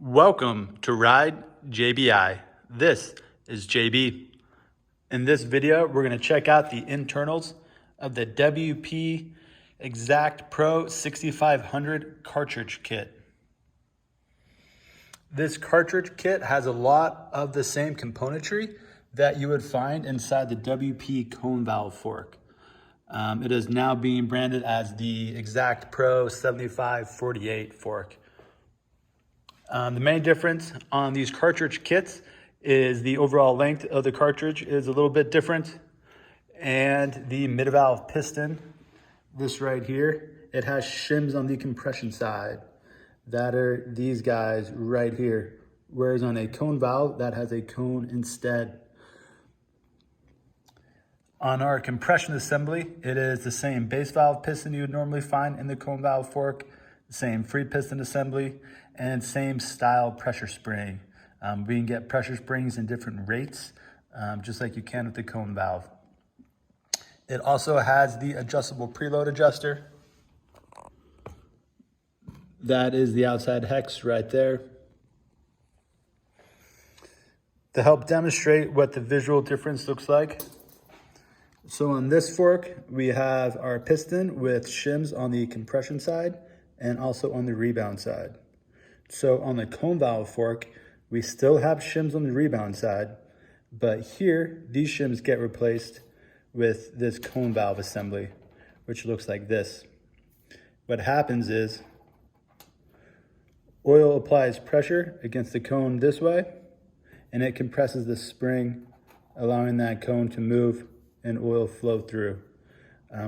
Welcome to Ride JBI. This is JB. In this video, we're going to check out the internals of the WP XACT Pro 6500 Cartridge Kit. This cartridge kit has a lot of the same componentry that you would find inside the WP cone valve fork. It is now being branded as the XACT Pro 7548 fork. The main difference on these cartridge kits is the overall length of the cartridge is a little bit different, and the mid-valve piston, this right here, it has shims on the compression side. That are these guys right here, whereas on a cone valve, that has a cone instead. On our compression assembly, it is the same base valve piston you would normally find in the cone valve fork, same free piston assembly, and same style pressure spring. We can get pressure springs in different rates, just like you can with the cone valve. It also has the adjustable preload adjuster. That is the outside hex right there. To help demonstrate what the visual difference looks like, so on this fork, we have our piston with shims on the compression side and also on the rebound side. So on the cone valve fork, we still have shims on the rebound side, but here, these shims get replaced with this cone valve assembly, which looks like this. What happens is, oil applies pressure against the cone this way, and it compresses the spring, allowing that cone to move and oil flow through.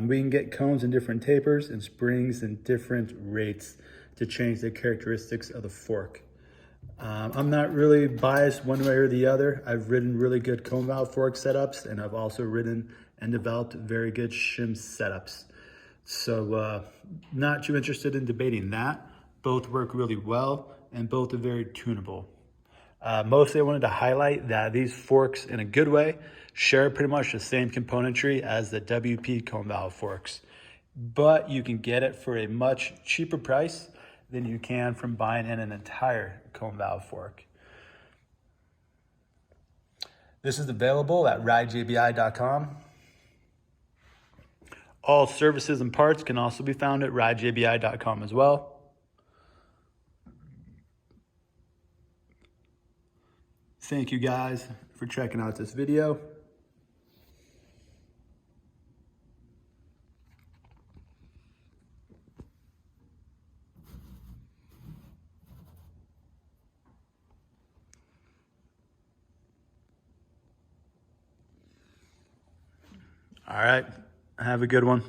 We can get cones in different tapers and springs in different rates to change the characteristics of the fork. I'm not really biased one way or the other. I've ridden really good cone valve fork setups, and I've also ridden and developed very good shim setups. So not too interested in debating that. Both work really well and both are very tunable. Mostly I wanted to highlight that these forks, in a good way, share pretty much the same componentry as the WP cone valve forks, but you can get it for a much cheaper price than you can from buying in an entire cone valve fork. This is available at ridejbi.com. All services and parts can also be found at ridejbi.com as well. Thank you guys for checking out this video. All right, have a good one.